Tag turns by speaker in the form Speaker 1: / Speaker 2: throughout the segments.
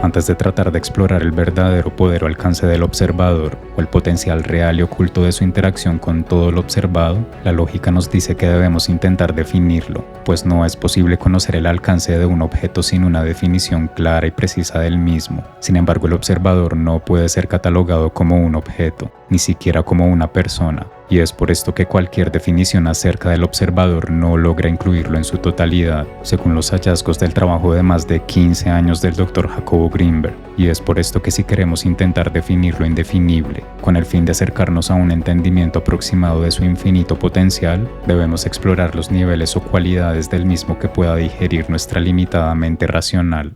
Speaker 1: Antes de tratar de explorar el verdadero poder o alcance del observador o el potencial real y oculto de su interacción con todo lo observado, la lógica nos dice que debemos intentar definirlo, pues no es posible conocer el alcance de un objeto sin una definición clara y precisa del mismo. Sin embargo, el observador no puede ser catalogado como un objeto, ni siquiera como una persona, y es por esto que cualquier definición acerca del observador no logra incluirlo en su totalidad, según los hallazgos del trabajo de más de 15 años del Dr. Jacobo Grinberg, y es por esto que si queremos intentar definir lo indefinible, con el fin de acercarnos a un entendimiento aproximado de su infinito potencial, debemos explorar los niveles o cualidades del mismo que pueda digerir nuestra limitada mente racional.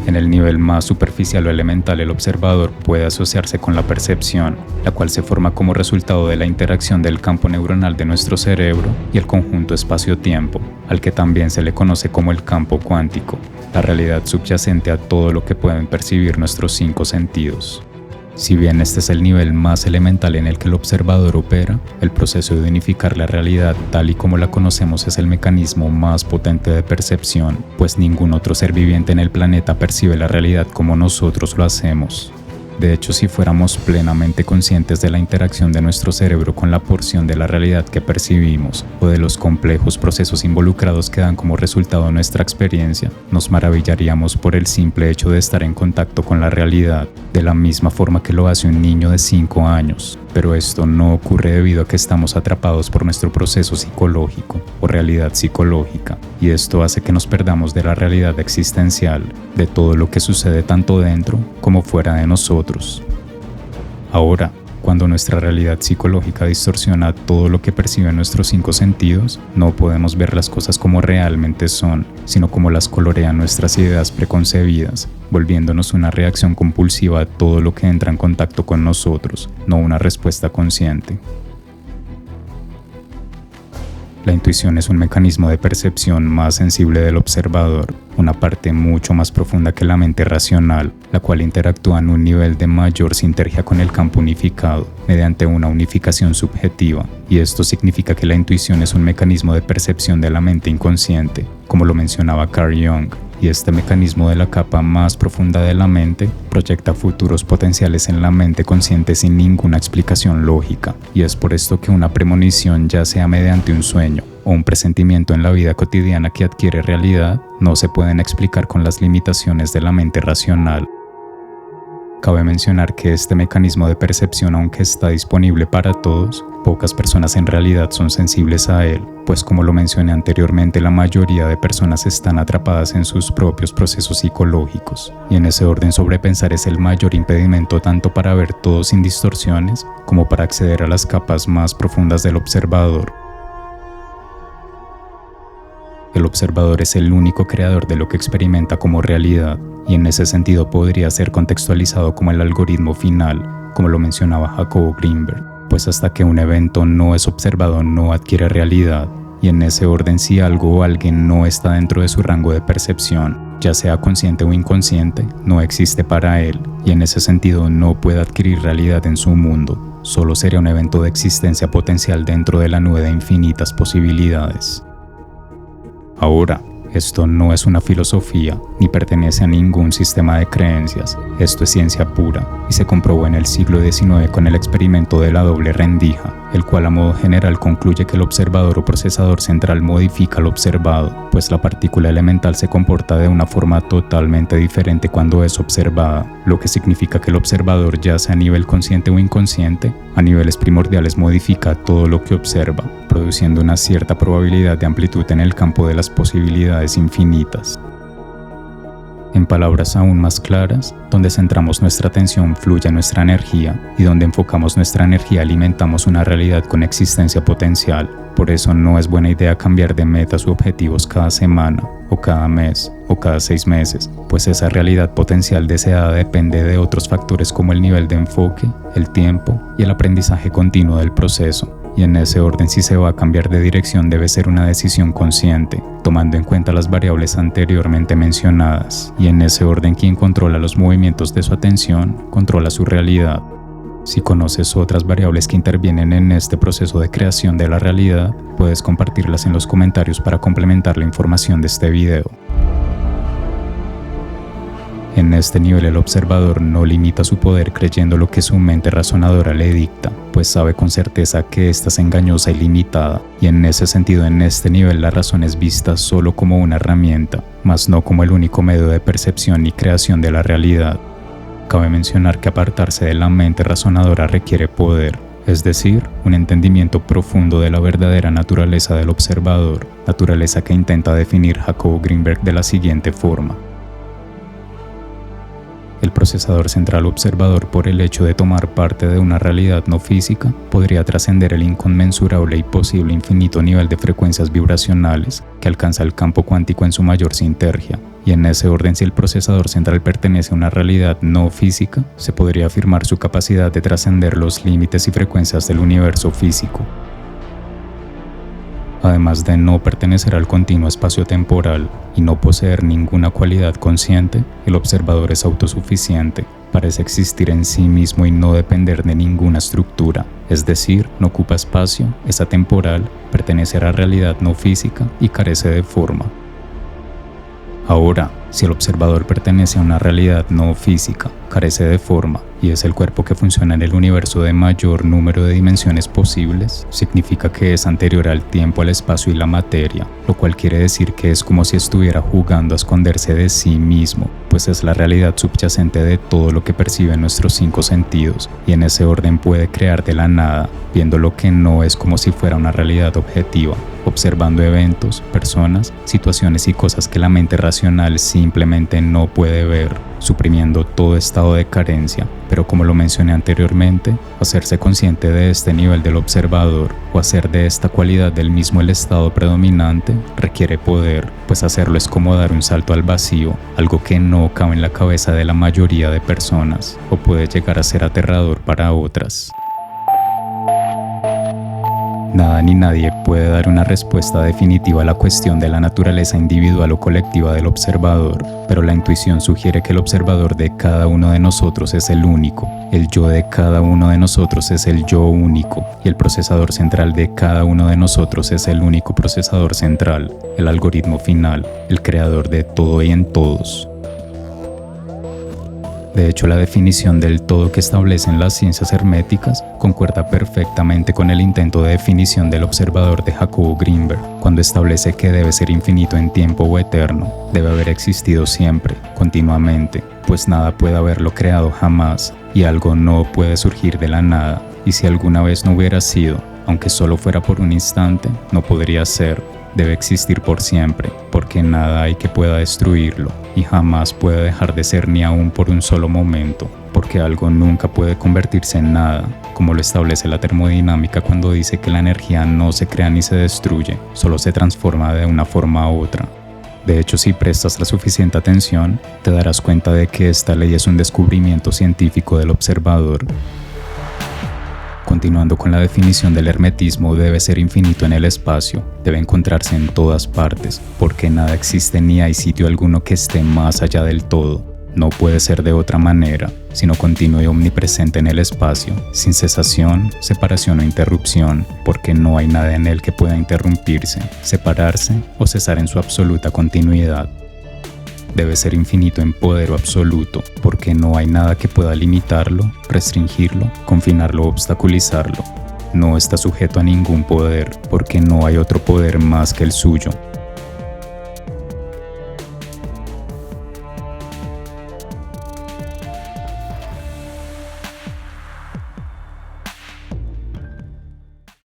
Speaker 1: En el nivel más superficial o elemental, el observador puede asociarse con la percepción, la cual se forma como resultado de la interacción del campo neuronal de nuestro cerebro y el conjunto espacio-tiempo, al que también se le conoce como el campo cuántico, la realidad subyacente a todo lo que pueden percibir nuestros 5 sentidos. Si bien este es el nivel más elemental en el que el observador opera, el proceso de unificar la realidad tal y como la conocemos es el mecanismo más potente de percepción, pues ningún otro ser viviente en el planeta percibe la realidad como nosotros lo hacemos. De hecho, si fuéramos plenamente conscientes de la interacción de nuestro cerebro con la porción de la realidad que percibimos, o de los complejos procesos involucrados que dan como resultado nuestra experiencia, nos maravillaríamos por el simple hecho de estar en contacto con la realidad, de la misma forma que lo hace un niño de 5 años. Pero esto no ocurre debido a que estamos atrapados por nuestro proceso psicológico o realidad psicológica, y esto hace que nos perdamos de la realidad existencial, de todo lo que sucede tanto dentro como fuera de nosotros. Ahora, cuando nuestra realidad psicológica distorsiona todo lo que perciben nuestros 5 sentidos, no podemos ver las cosas como realmente son, sino como las colorean nuestras ideas preconcebidas, volviéndonos una reacción compulsiva a todo lo que entra en contacto con nosotros, no una respuesta consciente. La intuición es un mecanismo de percepción más sensible del observador, una parte mucho más profunda que la mente racional, la cual interactúa en un nivel de mayor sinergia con el campo unificado, mediante una unificación subjetiva, y esto significa que la intuición es un mecanismo de percepción de la mente inconsciente, como lo mencionaba Carl Jung, y este mecanismo de la capa más profunda de la mente proyecta futuros potenciales en la mente consciente sin ninguna explicación lógica, y es por esto que una premonición, ya sea mediante un sueño o un presentimiento en la vida cotidiana que adquiere realidad, no se pueden explicar con las limitaciones de la mente racional. Cabe mencionar que este mecanismo de percepción, aunque está disponible para todos, pocas personas en realidad son sensibles a él, pues como lo mencioné anteriormente, la mayoría de personas están atrapadas en sus propios procesos psicológicos, y en ese orden sobrepensar es el mayor impedimento tanto para ver todo sin distorsiones, como para acceder a las capas más profundas del observador. El observador es el único creador de lo que experimenta como realidad, y en ese sentido podría ser contextualizado como el algoritmo final, como lo mencionaba Jacobo Grinberg, pues hasta que un evento no es observado no adquiere realidad, y en ese orden si algo o alguien no está dentro de su rango de percepción, ya sea consciente o inconsciente, no existe para él, y en ese sentido no puede adquirir realidad en su mundo, solo sería un evento de existencia potencial dentro de la nube de infinitas posibilidades. Ahora, esto no es una filosofía, ni pertenece a ningún sistema de creencias. Esto es ciencia pura, y se comprobó en el siglo XIX con el experimento de la doble rendija, el cual a modo general concluye que el observador o procesador central modifica lo observado, pues la partícula elemental se comporta de una forma totalmente diferente cuando es observada, lo que significa que el observador, ya sea a nivel consciente o inconsciente, a niveles primordiales modifica todo lo que observa, produciendo una cierta probabilidad de amplitud en el campo de las posibilidades infinitas. En palabras aún más claras, donde centramos nuestra atención fluye nuestra energía, y donde enfocamos nuestra energía alimentamos una realidad con existencia potencial. Por eso no es buena idea cambiar de metas u objetivos cada semana, o cada mes, o cada 6 meses, pues esa realidad potencial deseada depende de otros factores como el nivel de enfoque, el tiempo y el aprendizaje continuo del proceso. Y en ese orden, si se va a cambiar de dirección, debe ser una decisión consciente, tomando en cuenta las variables anteriormente mencionadas. Y en ese orden, quien controla los movimientos de su atención, controla su realidad. Si conoces otras variables que intervienen en este proceso de creación de la realidad, puedes compartirlas en los comentarios para complementar la información de este video. En este nivel el observador no limita su poder creyendo lo que su mente razonadora le dicta, pues sabe con certeza que ésta es engañosa y limitada, y en ese sentido en este nivel la razón es vista solo como una herramienta, mas no como el único medio de percepción y creación de la realidad. Cabe mencionar que apartarse de la mente razonadora requiere poder, es decir, un entendimiento profundo de la verdadera naturaleza del observador, naturaleza que intenta definir Jacobo Greenberg de la siguiente forma. El procesador central observador, por el hecho de tomar parte de una realidad no física, podría trascender el inconmensurable y posible infinito nivel de frecuencias vibracionales que alcanza el campo cuántico en su mayor sinergia. Y en ese orden, si el procesador central pertenece a una realidad no física, se podría afirmar su capacidad de trascender los límites y frecuencias del universo físico. Además de no pertenecer al continuo espacio-temporal y no poseer ninguna cualidad consciente, el observador es autosuficiente, parece existir en sí mismo y no depender de ninguna estructura, es decir, no ocupa espacio, es atemporal, pertenece a la realidad no física y carece de forma. Ahora, si el observador pertenece a una realidad no física, carece de forma y es el cuerpo que funciona en el universo de mayor número de dimensiones posibles, significa que es anterior al tiempo, al espacio y la materia, lo cual quiere decir que es como si estuviera jugando a esconderse de sí mismo, pues es la realidad subyacente de todo lo que perciben nuestros 5 sentidos, y en ese orden puede crear de la nada, viendo lo que no es como si fuera una realidad objetiva, observando eventos, personas, situaciones y cosas que la mente racional simplemente no puede ver, suprimiendo todo estado de carencia. Pero como lo mencioné anteriormente, hacerse consciente de este nivel del observador o hacer de esta cualidad del mismo el estado predominante requiere poder, pues hacerlo es como dar un salto al vacío, algo que no cabe en la cabeza de la mayoría de personas o puede llegar a ser aterrador para otras. Nada ni nadie puede dar una respuesta definitiva a la cuestión de la naturaleza individual o colectiva del observador, pero la intuición sugiere que el observador de cada uno de nosotros es el único, el yo de cada uno de nosotros es el yo único, y el procesador central de cada uno de nosotros es el único procesador central, el algoritmo final, el creador de todo y en todos. De hecho, la definición del todo que establecen las ciencias herméticas concuerda perfectamente con el intento de definición del observador de Jacobo Greenberg, cuando establece que debe ser infinito en tiempo o eterno, debe haber existido siempre, continuamente, pues nada puede haberlo creado jamás, y algo no puede surgir de la nada, y si alguna vez no hubiera sido, aunque solo fuera por un instante, no podría ser. Debe existir por siempre, porque nada hay que pueda destruirlo, y jamás puede dejar de ser ni aún por un solo momento, porque algo nunca puede convertirse en nada, como lo establece la termodinámica cuando dice que la energía no se crea ni se destruye, solo se transforma de una forma a otra. De hecho, si prestas la suficiente atención, te darás cuenta de que esta ley es un descubrimiento científico del observador. Continuando con la definición del hermetismo, debe ser infinito en el espacio, debe encontrarse en todas partes, porque nada existe ni hay sitio alguno que esté más allá del todo. No puede ser de otra manera, sino continuo y omnipresente en el espacio, sin cesación, separación o interrupción, porque no hay nada en él que pueda interrumpirse, separarse o cesar en su absoluta continuidad. Debe ser infinito en poder absoluto, porque no hay nada que pueda limitarlo, restringirlo, confinarlo o obstaculizarlo. No está sujeto a ningún poder, porque no hay otro poder más que el suyo.